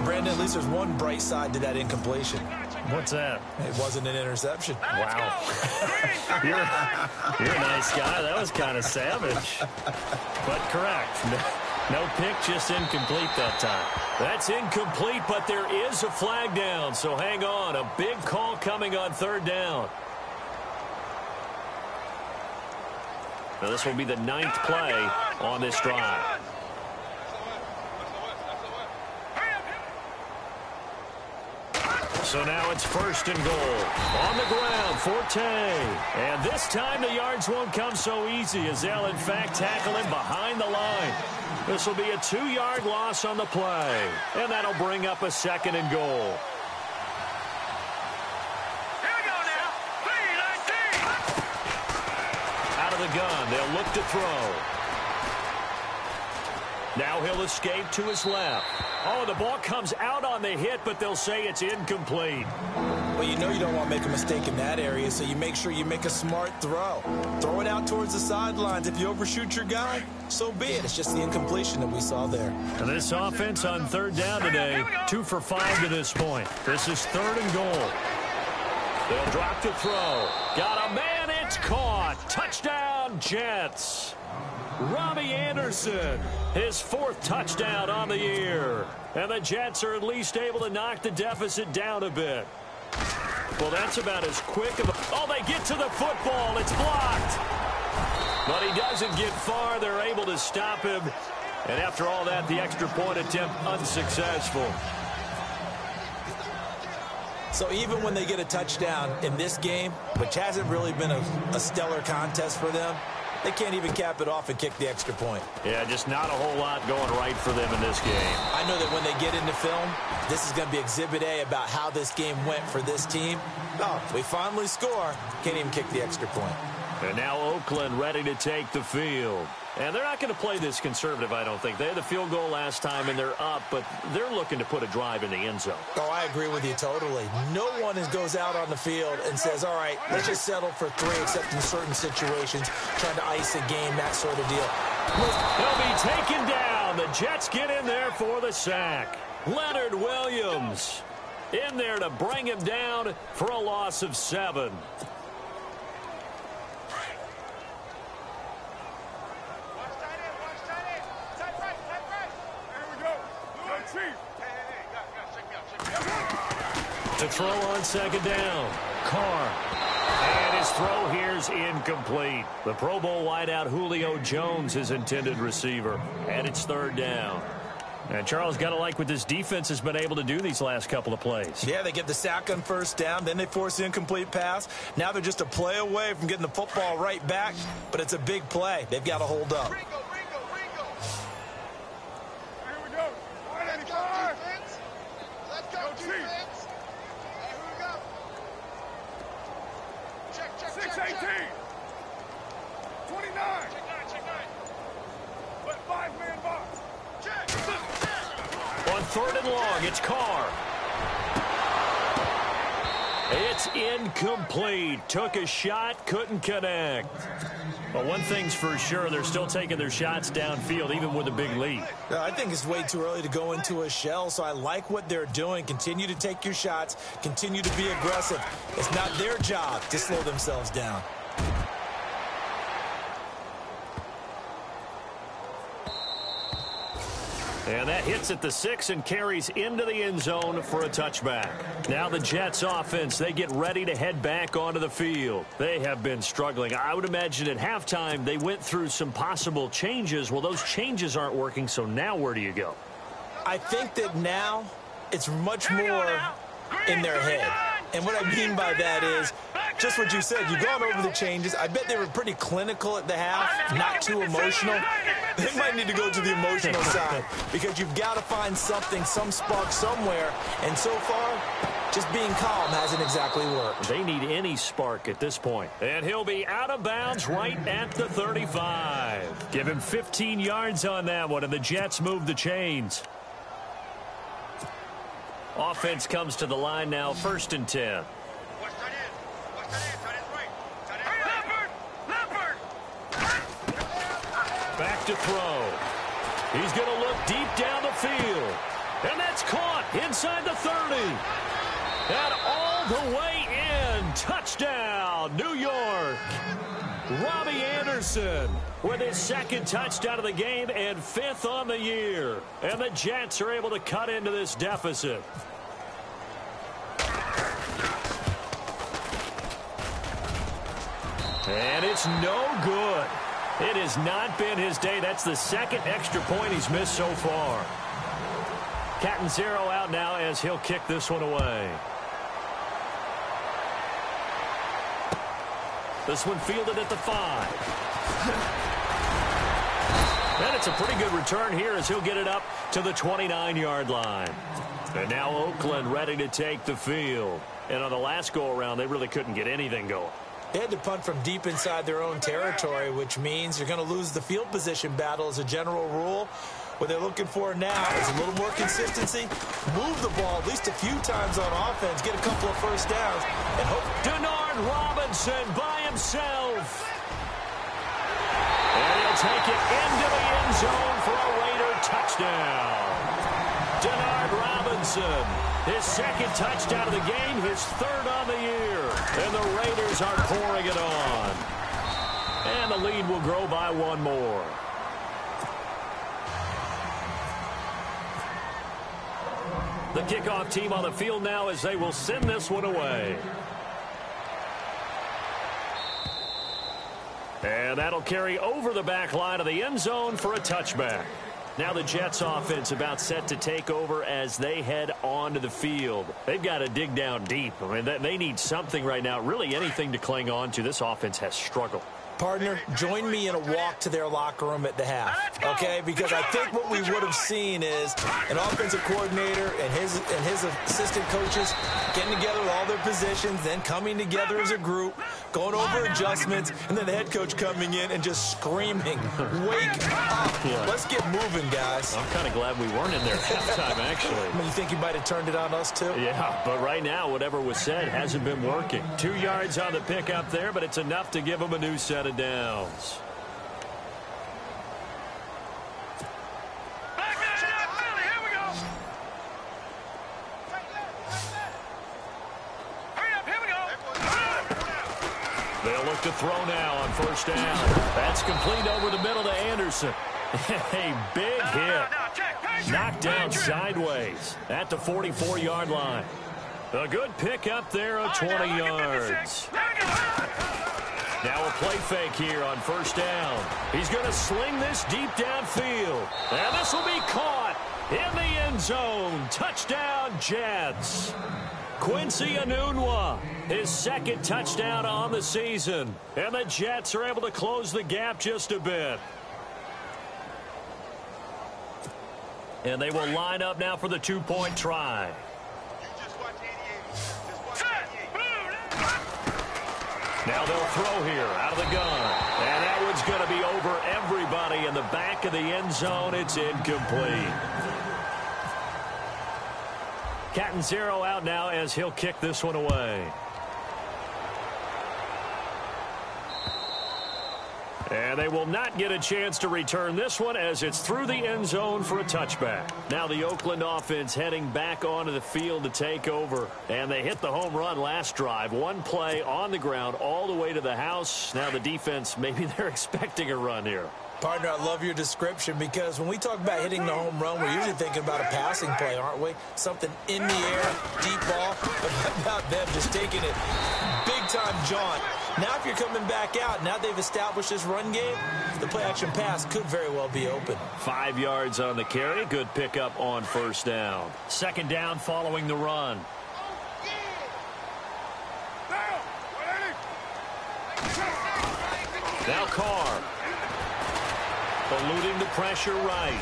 Brandon, at least there's one bright side to that incompletion. What's that? It wasn't an interception. Wow. You're a nice guy. That was kind of savage. But correct. No pick, just incomplete that time. That's incomplete, but there is a flag down, so hang on. A big call coming on 3rd down. Now this will be the 9th play on this drive. So now it's 1st and goal. On the ground, Forte. And this time the yards won't come so easy as they'll, in fact, tackle him behind the line. This will be a 2-yard loss on the play. And that'll bring up a 2nd and goal. Here we go now. 3-19. Out of the gun, they'll look to throw. Now he'll escape to his left. Oh, the ball comes out on the hit, but they'll say it's incomplete. Well, you know you don't want to make a mistake in that area, so you make sure you make a smart throw. Throw it out towards the sidelines. If you overshoot your guy, so be it. It's just the incompletion that we saw there. And this offense on 3rd down today, 2 for 5 to this point. This is 3rd and goal. They'll drop to throw. Got a man, it's caught. Touchdown, Jets. Robbie Anderson, his 4th touchdown on the year. And the Jets are at least able to knock the deficit down a bit. Well, that's about as quick of a... Oh, they get to the football. It's blocked. But he doesn't get far. They're able to stop him. And after all that, the extra point attempt unsuccessful. So even when they get a touchdown in this game, which hasn't really been a stellar contest for them, they can't even cap it off and kick the extra point. Yeah, just not a whole lot going right for them in this game. I know that when they get into film, this is going to be Exhibit A about how this game went for this team. Oh, we finally score. Can't even kick the extra point. And now Oakland ready to take the field. And they're not going to play this conservative, I don't think. They had the field goal last time, and they're up, but they're looking to put a drive in the end zone. Oh, I agree with you totally. No one goes out on the field and says, all right, let's just settle for 3, except in certain situations, trying to ice a game, that sort of deal. They'll be taken down. The Jets get in there for the sack. Leonard Williams in there to bring him down for a loss of 7. To throw on second down. Carr. And his throw here's incomplete. The Pro Bowl wideout Julio Jones is intended receiver. And it's 3rd down. And Charles, got to like what this defense has been able to do these last couple of plays. Yeah, they get the sack on 1st down. Then they force the incomplete pass. Now they're just a play away from getting the football right back. But it's a big play. They've got to hold up. On 3rd and long, it's Carr. It's incomplete. Took a shot, couldn't connect. But one thing's for sure, they're still taking their shots downfield, even with a big lead. I think it's way too early to go into a shell, so I like what they're doing. Continue to take your shots. Continue to be aggressive. It's not their job to slow themselves down. And that hits at the 6 and carries into the end zone for a touchback. Now the Jets offense, they get ready to head back onto the field. They have been struggling. I would imagine at halftime they went through some possible changes. Well, those changes aren't working, so now where do you go? I think that now it's much more in their head. And what I mean by that is just what you said. You've gone over the changes. I bet they were pretty clinical at the half, not too emotional. They might need to go to the emotional side because you've got to find something, some spark somewhere. And so far, just being calm hasn't exactly worked. They need any spark at this point. And he'll be out of bounds right at the 35. Give him 15 yards on that one, and the Jets move the chains. Offense comes to the line now, 1st and 10. Back to throw. He's going to look deep down the field. And that's caught inside the 30. And all the way in. Touchdown, New York. Robbie Anderson with his 2nd touchdown of the game and 5th on the year. And the Jets are able to cut into this deficit. And it's no good. It has not been his day. That's the 2nd extra point he's missed so far. Catanzaro out now as he'll kick this one away. This one fielded at the 5. And it's a pretty good return here as he'll get it up to the 29-yard line. And now Oakland ready to take the field. And on the last go-around, they really couldn't get anything going. They had to punt from deep inside their own territory, which means you're going to lose the field position battle as a general rule. What they're looking for now is a little more consistency, move the ball at least a few times on offense, get a couple of 1st downs, and hope. Denard Robinson by himself. And he'll take it into the end zone for a Raider touchdown. Denard Robinson, his 2nd touchdown of the game, his 3rd on the year. And the Raiders are pouring it on. And the lead will grow by 1 more. The kickoff team on the field now as they will send this one away. And that'll carry over the back line of the end zone for a touchback. Now the Jets offense about set to take over as they head onto the field. They've got to dig down deep. I mean, they need something right now, really anything to cling on to. This offense has struggled. Partner, join me in a walk to their locker room at the half, okay? Because I think what we would have seen is an offensive coordinator and his assistant coaches getting together with all their positions, then coming together as a group, going over adjustments, and then the head coach coming in and just screaming, "Wake up! Yeah. Let's get moving, guys." I'm kind of glad we weren't in there halftime, actually. I mean, you think he might have turned it on us, too? Yeah, but right now, whatever was said hasn't been working. 2 yards on the pickup there, but it's enough to give them a new set of downs. They'll look to throw now on first down. That's complete over the middle to Anderson. A big hit. Knocked down sideways at the 44-yard line. A good pick up there of 20 yards. Now a play fake here on first down. He's going to sling this deep downfield. And this will be caught in the end zone. Touchdown, Jets. Quincy Enunwa, his second touchdown on the season. And the Jets are able to close the gap just a bit. And they will line up now for the two-point try. Now they'll throw here out of the gun. And that one's going to be over everybody in the back of the end zone. It's incomplete. Catanzaro out now as he'll kick this one away. And they will not get a chance to return this one as it's through the end zone for a touchback. Now the Oakland offense heading back onto the field to take over. And they hit the home run last drive. One play on the ground all the way to the house. Now the defense, maybe they're expecting a run here. Partner, I love your description because when we talk about hitting the home run, we're usually thinking about a passing play, aren't we? Something in the air, deep ball. But how about them just taking it big-time jaunt? Now if you're coming back out, now they've established this run game, the play-action pass could very well be open. 5 yards on the carry. Good pickup on first down. Second down following the run. Now Carr. Eluding the pressure right.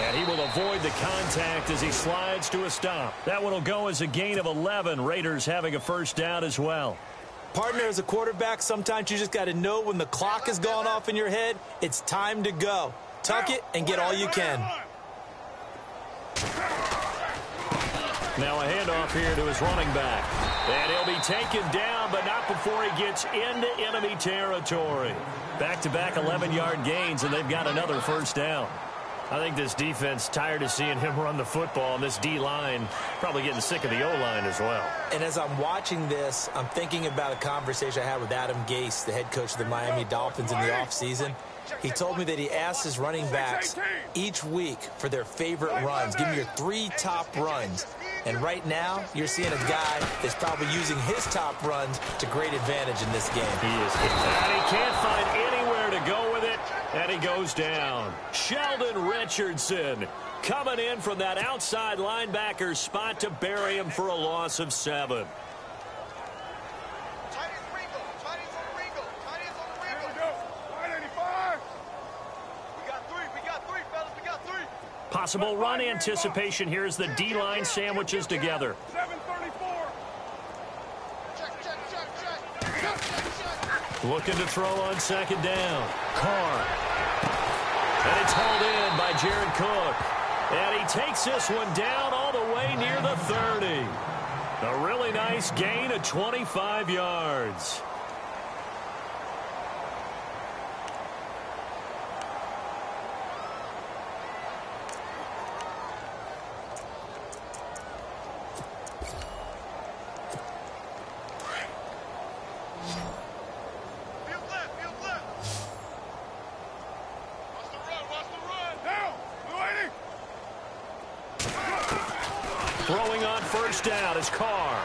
And he will avoid the contact as he slides to a stop. That one will go as a gain of 11. Raiders having a first down as well. Partner, as a quarterback, sometimes you just got to know when the clock has gone off in your head, it's time to go. Tuck it and get all you can. Now a handoff here to his running back. And he'll be taken down, but not before he gets into enemy territory. Back-to-back 11-yard gains, and they've got another first down. I think this defense tired of seeing him run the football, and this D-line probably getting sick of the O-line as well. And as I'm watching this, I'm thinking about a conversation I had with Adam Gase, the head coach of the Miami Dolphins in the offseason. He told me that he asked his running backs each week for their favorite runs. Give me your 3 top runs. And right now, you're seeing a guy that's probably using his top runs to great advantage in this game. He is. And he can't find anywhere to go with it, and he goes down. Sheldon Richardson coming in from that outside linebacker spot to bury him for a loss of 7. Possible run anticipation here as the D-line sandwiches together. 734. Looking to throw on second down. Carr. And it's hauled in by Jared Cook. And he takes this one down all the way near the 30. A really nice gain of 25 yards. Throwing on first down is Carr.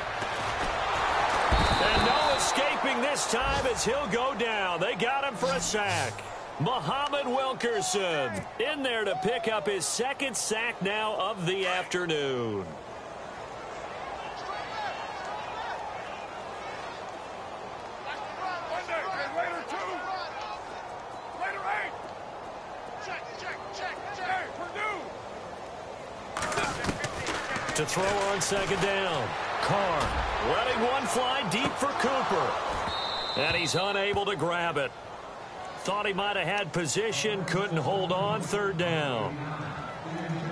And no escaping this time as he'll go down. They got him for a sack. Muhammad Wilkerson in there to pick up his second sack now of the afternoon. To throw on second down. Carr letting one fly deep for Cooper. And he's unable to grab it. Thought he might have had position, couldn't hold on, third down.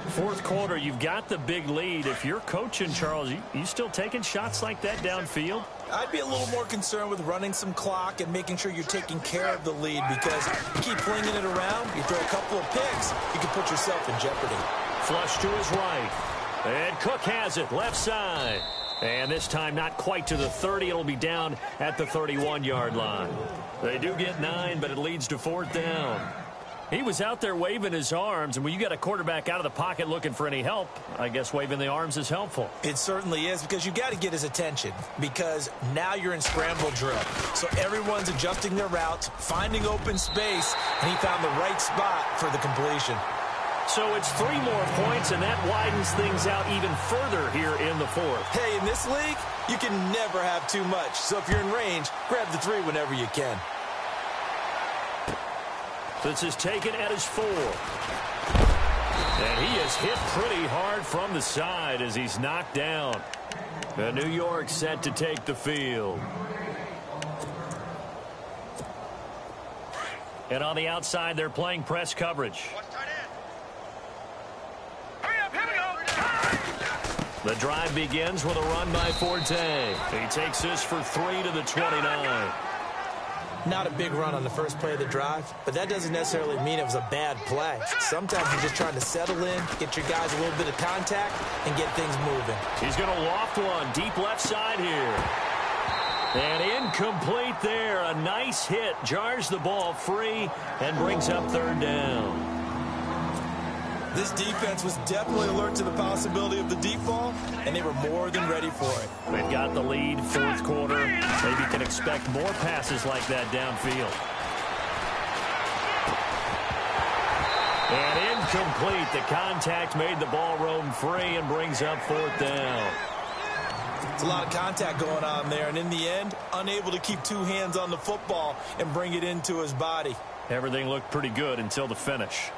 Fourth quarter, you've got the big lead. If you're coaching, Charles, you still taking shots like that downfield? I'd be a little more concerned with running some clock and making sure you're taking care of the lead, because you keep flinging it around, you throw a couple of picks, you can put yourself in jeopardy. Flush to his right. And Cook has it, left side. And this time not quite to the 30. It'll be down at the 31-yard line. They do get 9, but it leads to fourth down. He was out there waving his arms, and when you got a quarterback out of the pocket looking for any help, I guess waving the arms is helpful. It certainly is, because you got to get his attention, because now you're in scramble drill. So everyone's adjusting their routes, finding open space, and he found the right spot for the completion. So it's 3 more points, and that widens things out even further here in the fourth. Hey, in this league, you can never have too much. So if you're in range, grab the 3 whenever you can. This is taken at his 4. And he is hit pretty hard from the side as he's knocked down. And New York set to take the field. And on the outside, they're playing press coverage. The drive begins with a run by Forte. He takes this for 3 to the 29. Not a big run on the first play of the drive, but that doesn't necessarily mean it was a bad play. Sometimes you're just trying to settle in, get your guys a little bit of contact, and get things moving. He's going to loft one deep left side here. And incomplete there. A nice hit. Jars the ball free and brings up third down. This defense was definitely alert to the possibility of the deep ball, and they were more than ready for it. They've got the lead, fourth quarter. Maybe can expect more passes like that downfield. And incomplete. The contact made the ball roam free and brings up fourth down. It's a lot of contact going on there, and in the end, unable to keep 2 hands on the football and bring it into his body. Everything looked pretty good until the finish.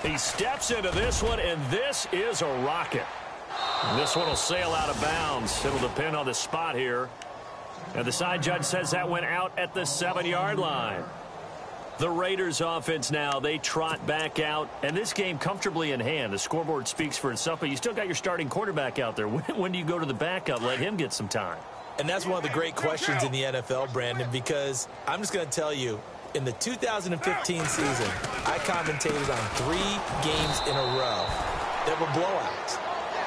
He steps into this one, and this is a rocket. This one will sail out of bounds. It'll depend on the spot here. And the side judge says that went out at the 7-yard line. The Raiders offense now, they trot back out, and this game comfortably in hand. The scoreboard speaks for itself, but you still got your starting quarterback out there. When do you go to the backup? Let him get some time. And that's one of the great questions in the NFL, Brandon, because I'm just going to tell you, in the 2015 season, I commentated on 3 games in a row that were blowouts.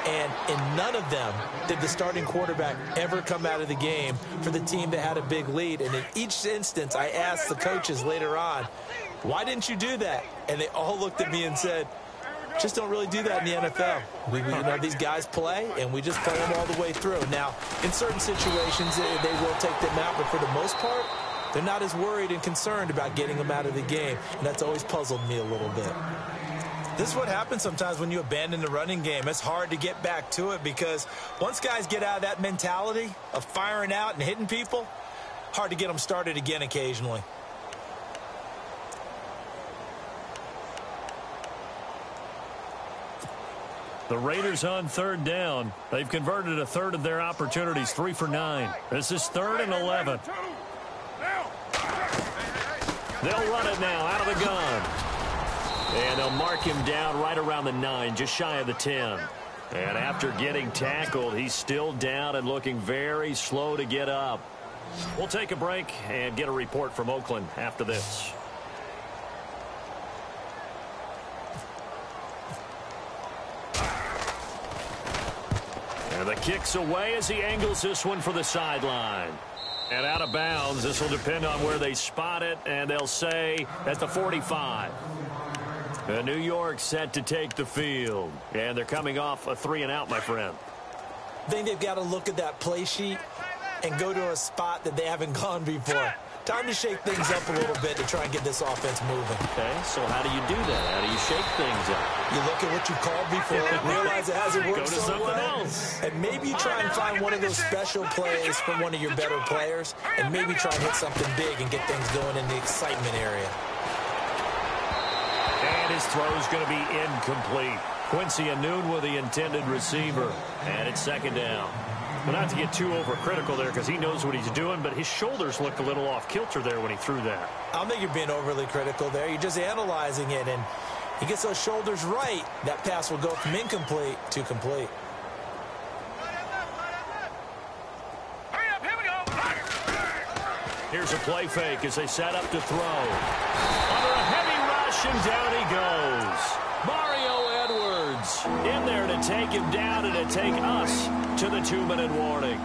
And in none of them did the starting quarterback ever come out of the game for the team that had a big lead. And in each instance, I asked the coaches later on, why didn't you do that? And they all looked at me and said, just don't really do that in the NFL. You know, these guys play, and we just play them all the way through. Now, in certain situations, they will take them out, but for the most part, they're not as worried and concerned about getting them out of the game, and that's always puzzled me a little bit. This is what happens sometimes when you abandon the running game. It's hard to get back to it because once guys get out of that mentality of firing out and hitting people, hard to get them started again occasionally. The Raiders on third down. They've converted a third of their opportunities, 3 for 9. This is 3rd and 11. They'll run it now out of the gun. And they'll mark him down right around the 9, just shy of the 10. And after getting tackled, he's still down and looking very slow to get up. We'll take a break and get a report from Oakland after this. And the kick's away as he angles this one for the sideline. And out of bounds. This will depend on where they spot it, and they'll say at the 45. New York set to take the field. And they're coming off a 3-and-out, my friend. I think they've got to look at that play sheet and go to a spot that they haven't gone before. Time to shake things up a little bit to try and get this offense moving. Okay, so how do you do that? How do you shake things up? You look at what you called before, realize it hasn't worked so well, and maybe you try and find one of those special plays from one of your better players, and maybe try and hit something big and get things going in the excitement area. And his throw is going to be incomplete. Quincy Enunwa with the intended receiver, and it's second down. But not to get too overcritical there because he knows what he's doing, but his shoulders looked a little off kilter there when he threw that. I don't think you're being overly critical there. You're just analyzing it, and he gets those shoulders right. That pass will go from incomplete to complete. Hurry up, here we go. Here's a play fake as they set up to throw. Under a heavy rush, and down he goes. Mario Edwards in there to take him down and to take us to the 2-minute warning.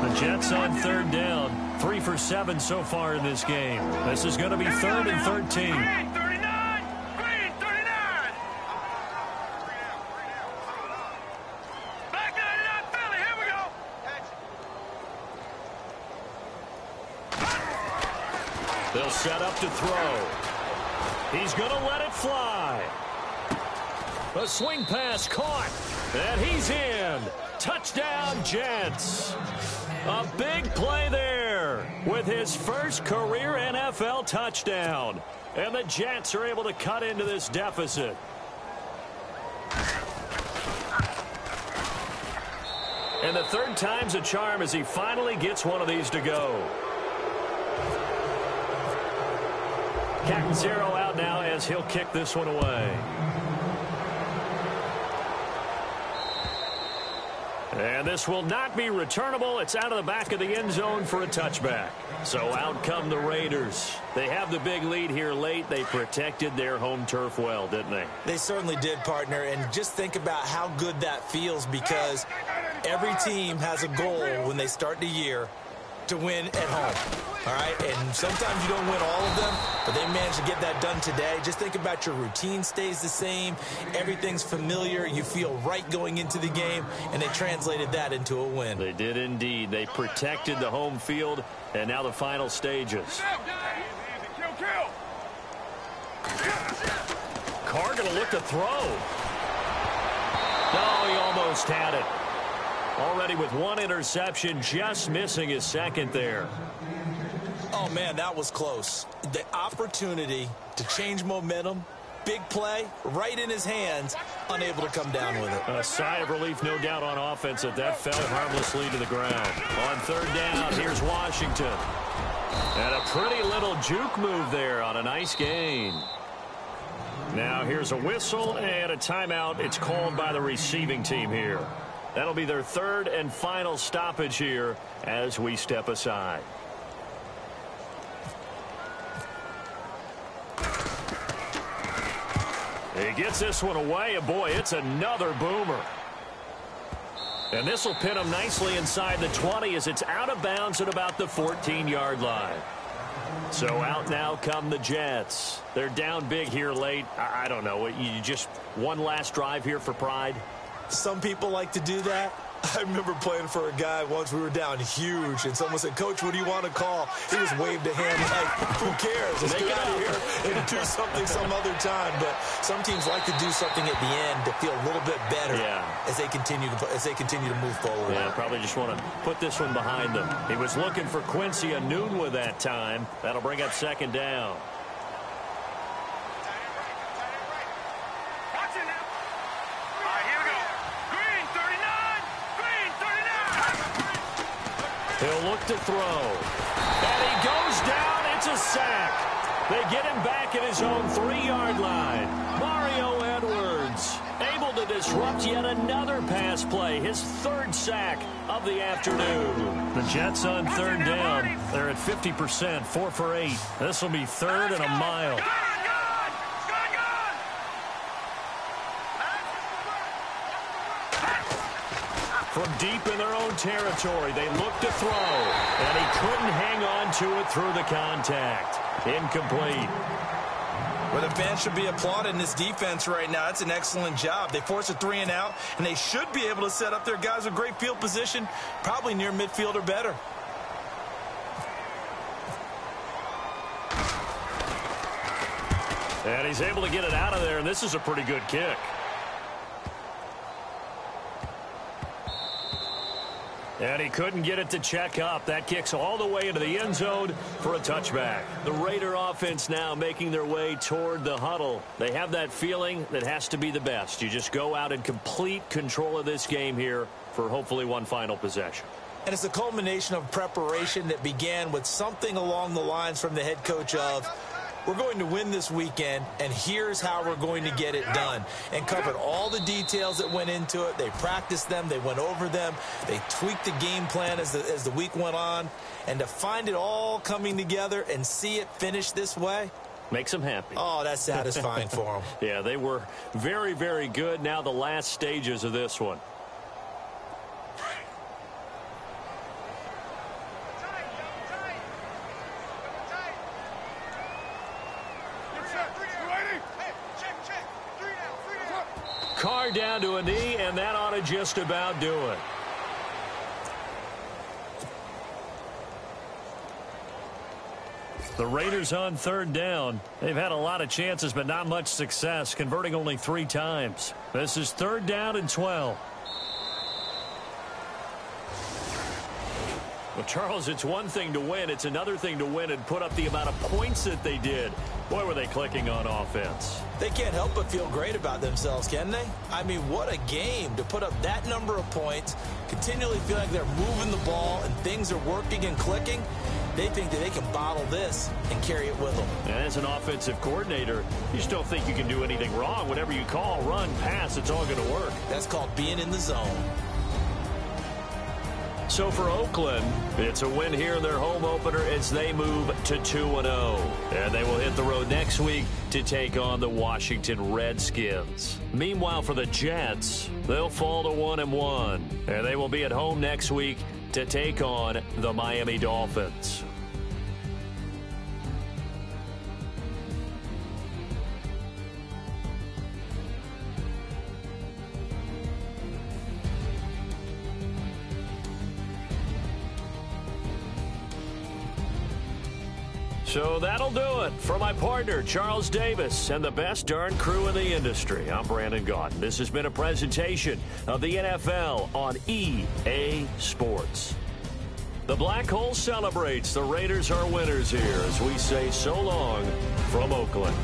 The Jets on third down. 3 for 7 so far in this game. This is going to be 3rd and 13. Green 39. Green 39. Back 99 Philly. Here we go. They'll set up to throw. He's going to let it fly. A swing pass caught. And he's in. Touchdown, Jets. A big play there with his first career NFL touchdown. And the Jets are able to cut into this deficit. And the third time's a charm as he finally gets one of these to go. Catanzaro out now as he'll kick this one away. And this will not be returnable. It's out of the back of the end zone for a touchback. So out come the Raiders. They have the big lead here late. They protected their home turf well, didn't they? They certainly did, partner. And just think about how good that feels, because every team has a goal when they start the year to win at home. All right, and sometimes you don't win all of them, but they managed to get that done today. Just think about your routine stays the same. Everything's familiar. You feel right going into the game, and they translated that into a win. They did indeed. They protected the home field, and now the final stages. Carr going to look to throw. No, he almost had it. Already with one interception, just missing his second there. Oh, man, that was close. The opportunity to change momentum, big play, right in his hands, unable to come down with it. A sigh of relief, no doubt, on offense that that fell harmlessly to the ground. On third down, here's Washington. And a pretty little juke move there on a nice gain. Now here's a whistle and a timeout. It's called by the receiving team here. That'll be their third and final stoppage here as we step aside. He gets this one away, and boy, it's another boomer. And this will pin him nicely inside the 20 as it's out of bounds at about the 14-yard line. So out now come the Jets. They're down big here late. I don't know. You just one last drive here for pride? Some people like to do that. I remember playing for a guy once. We were down huge, and someone said, "Coach, what do you want to call?" He just waved a hand like, "Who cares? Let's get out of here and do something some other time." But some teams like to do something at the end to feel a little bit better as they continue to move forward. Yeah, probably just want to put this one behind them. He was looking for Quincy Enunwa that time. That'll bring up second down. He'll look to throw. And he goes down. It's a sack. They get him back at his own 3-yard line. Mario Edwards able to disrupt yet another pass play. His third sack of the afternoon. The Jets on third down. They're at 50%, 4 for 8. This will be third and a mile. From deep in their own territory, they look to throw, and he couldn't hang on to it through the contact. Incomplete. Well, the fans should be applauding this defense right now. That's an excellent job. They force a 3 and out, and they should be able to set up their guys with great field position, probably near midfield or better. And he's able to get it out of there, and this is a pretty good kick. And he couldn't get it to check up. That kicks all the way into the end zone for a touchback. The Raider offense now making their way toward the huddle. They have that feeling that has to be the best. You just go out and complete control of this game here for hopefully one final possession. And it's a culmination of preparation that began with something along the lines from the head coach of, we're going to win this weekend, and here's how we're going to get it done. And covered all the details that went into it. They practiced them. They went over them. They tweaked the game plan as the week went on. And to find it all coming together and see it finish this way, makes them happy. Oh, that's satisfying for them. Yeah, they were very, very good. Now the last stages of this one. Carr down to a knee, and that ought to just about do it. The Raiders on third down. They've had a lot of chances, but not much success, converting only 3 times. This is 3rd down and 12. Well, Charles, it's one thing to win. It's another thing to win and put up the amount of points that they did. Boy, were they clicking on offense. They can't help but feel great about themselves, can they? I mean, what a game to put up that number of points, continually feel like they're moving the ball and things are working and clicking. They think that they can bottle this and carry it with them. And as an offensive coordinator, you just don't think you can do anything wrong. Whatever you call, run, pass, it's all going to work. That's called being in the zone. So for Oakland, it's a win here in their home opener as they move to 2-0. And they will hit the road next week to take on the Washington Redskins. Meanwhile, for the Jets, they'll fall to 1-1. And they will be at home next week to take on the Miami Dolphins. So that'll do it for my partner, Charles Davis, and the best darn crew in the industry. I'm Brandon Gaudin. This has been a presentation of the NFL on EA Sports. The Black Hole celebrates. The Raiders are winners here as we say so long from Oakland.